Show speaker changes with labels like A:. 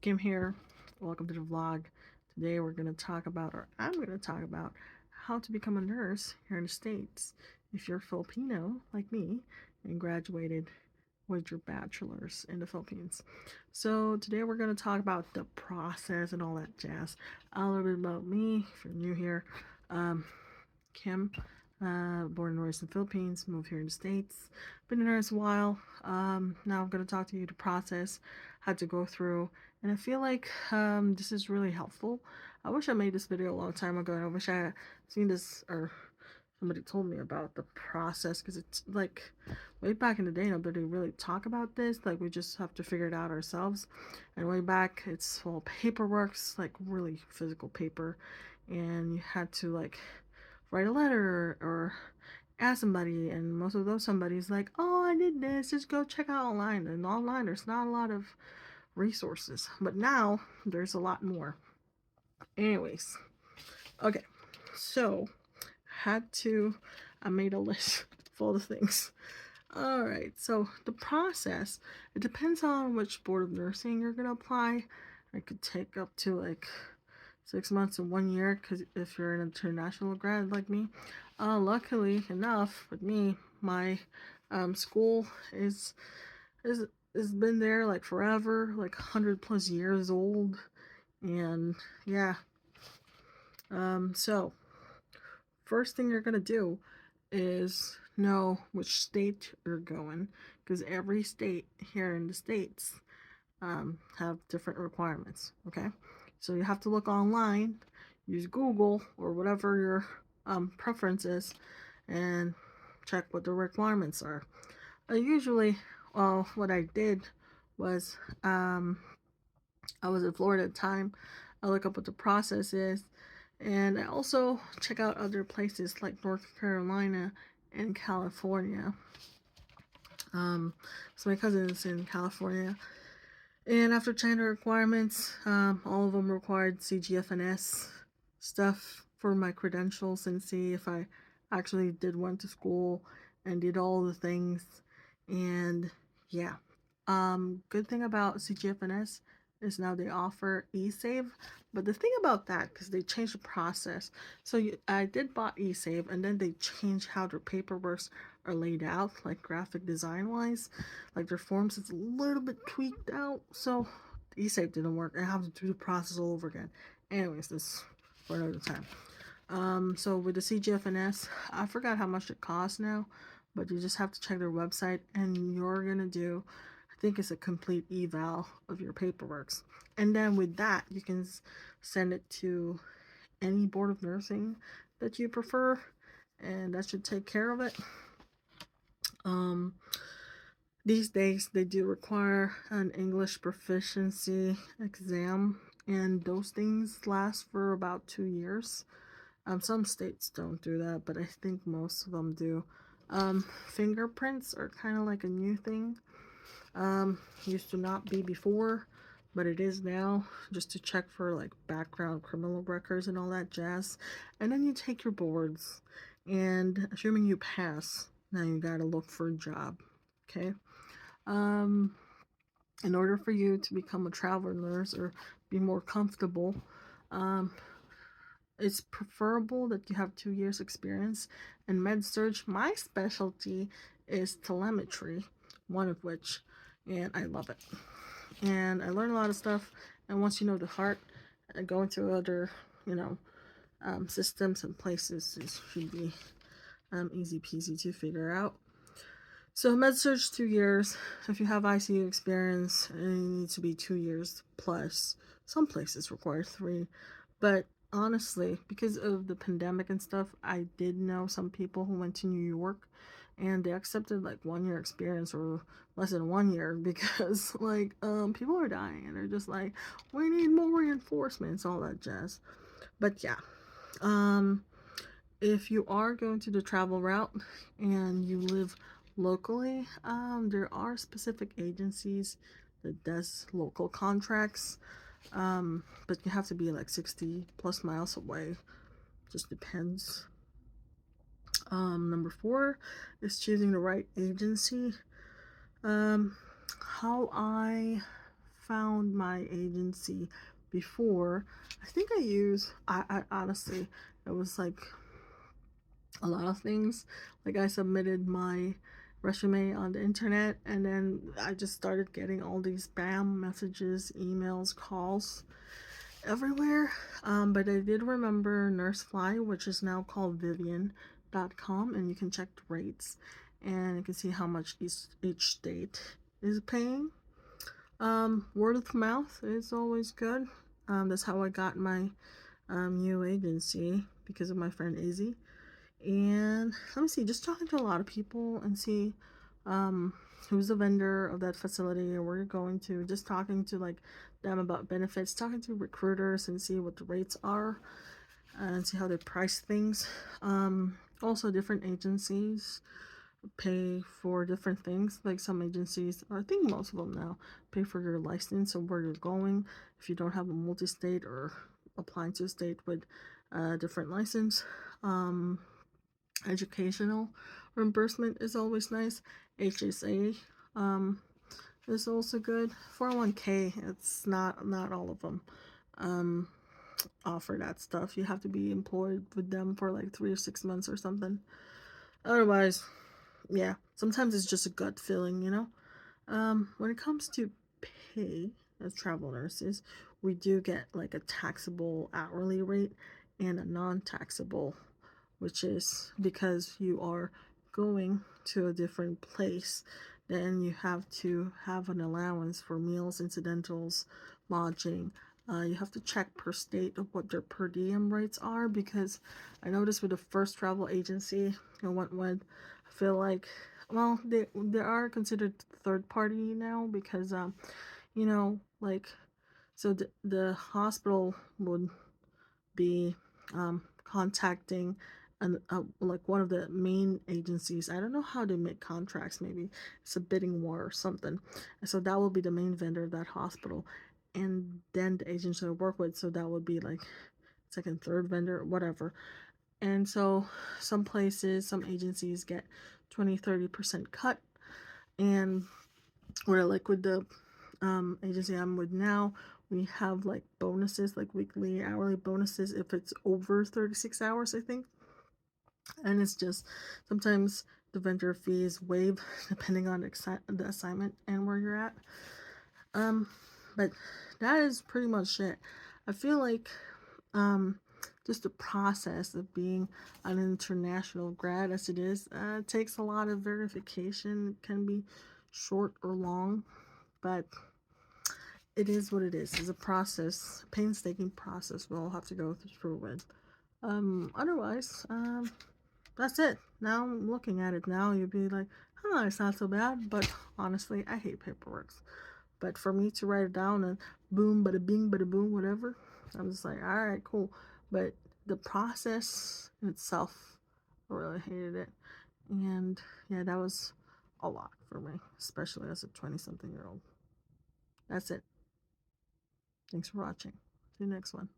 A: Kim here. Welcome to the vlog. Today we're going to talk about, or I'm going to talk about, how to become a nurse here in the States if you're Filipino like me and graduated with your bachelor's in the Philippines. So today we're going to talk about the process and all that jazz. A little bit about me if you're new here. Kim, born and raised in the Philippines, moved here in the States. Been a nurse a while. Now I'm going to talk to you the process, how to go through, and I feel like this is really helpful. I wish I made this video a long time ago, and I wish I had seen this or somebody told me about the process, because it's like way back in the day nobody really talk about this. Like, we just have to figure it out ourselves, and way back it's all paperwork, like really physical paper, and you had to like write a letter or ask somebody, and most of those somebody's like, oh, I did this, just go check out online. And online there's not a lot of resources, but now there's a lot more. Anyways, okay, so I made a list of all the things. All right, so the process, it depends on which board of nursing you're gonna apply. It could take up to like 6 months to 1 year, because if you're an international grad like me, luckily enough with me, my school is has been there like forever, like 100 plus years old, and yeah. So first thing you're gonna do is know which state you're going, because every state here in the States have different requirements. Okay, so you have to look online, use Google or whatever your preference is, and check what the requirements are. Usually, what I did was, I was in Florida at the time. I look up what the process is, and I also check out other places like North Carolina and California. So my cousin is in California, and after checking the requirements, all of them required CGFNS stuff for my credentials, and see if I actually did went to school and did all the things. And yeah, good thing about CGFNS is now they offer eSave. But the thing about that, because they changed the process, so I did bought eSave, and then they changed how their paperwork are laid out, like graphic design wise, like their forms is a little bit tweaked out, so eSave didn't work. I have to do the process all over again. Anyways, this for another time. So with the CGFNS, I forgot how much it costs now, but you just have to check their website, and you're gonna do, I think it's a complete eval of your paperwork, and then with that you can send it to any board of nursing that you prefer, and that should take care of it. These days they do require an English proficiency exam, and those things last for about 2 years. Some states don't do that, but I think most of them do. Fingerprints are kind of like a new thing. Used to not be before, but it is now, just to check for like background criminal records and all that jazz. And then you take your boards, and assuming you pass, now you gotta look for a job. Okay. Um, in order for you to become a traveler nurse or be more comfortable, um, it's preferable that you have 2 years experience in med surg. My specialty is telemetry, one of which, and I love it. And I learn a lot of stuff. And once you know the heart, going to other, you know, systems and places, it should be easy peasy to figure out. So med surg 2 years. If you have ICU experience, it needs to be 2 years plus. Some places require 3, but honestly, because of the pandemic and stuff, I did know some people who went to New York, and they accepted like 1 year experience or less than 1 year, because like people are dying, and they're just like, we need more reinforcements, all that jazz. But yeah, if you are going to the travel route and you live locally, there are specific agencies that does local contracts, but you have to be like 60 plus miles away. Just depends. Number 4 is choosing the right agency. How I found my agency before. I honestly, it was like a lot of things. Like I submitted my resume on the internet, and then I just started getting all these spam messages, emails, calls everywhere. But I did remember NurseFly, which is now called Vivian.com, and you can check the rates and you can see how much each state is paying. Word of mouth is always good. That's how I got my new agency, because of my friend Izzy. And let me see, just talking to a lot of people and see who's the vendor of that facility or where you're going to, just talking to like them about benefits, talking to recruiters and see what the rates are and see how they price things. Also, different agencies pay for different things. Like some agencies, or I think most of them now, pay for your license or where you're going if you don't have a multi-state or applying to a state with a different license. Educational reimbursement is always nice. HSA is also good. 401k, it's not all of them offer that stuff. You have to be employed with them for like 3 or 6 months or something. Otherwise, yeah, sometimes it's just a gut feeling, you know. When it comes to pay as travel nurses, we do get like a taxable hourly rate and a non-taxable, which is because you are going to a different place. Then you have to have an allowance for meals, incidentals, lodging. You have to check per state of what their per diem rates are, because I noticed with the first travel agency I went with, I feel like, well, they are considered third party now, because you know, like, so the hospital would be contacting like one of the main agencies. I don't know how to make contracts. Maybe it's a bidding war or something. And so that will be the main vendor of that hospital, and then the agency I work with. So that would be like second, third vendor, whatever. And so some places, some agencies get 20-30% cut, and we're like with the agency I'm with now, we have like bonuses, like weekly, hourly bonuses if it's over 36 hours, I think. And it's just sometimes the vendor fees waive depending on the assignment and where you're at. But that is pretty much it. I feel like just the process of being an international grad, as it is, takes a lot of verification. It can be short or long, but it is what it is. It's a process, a painstaking process we'll have to go through with. Otherwise, that's it. Now, looking at it now, you'd be like, huh, it's not so bad. But honestly, I hate paperwork. But for me to write it down and boom, bada bing, bada boom, whatever, I'm just like, all right, cool. But the process in itself, I really hated it. And yeah, that was a lot for me, especially as a 20-something year old. That's it. Thanks for watching. See you next one.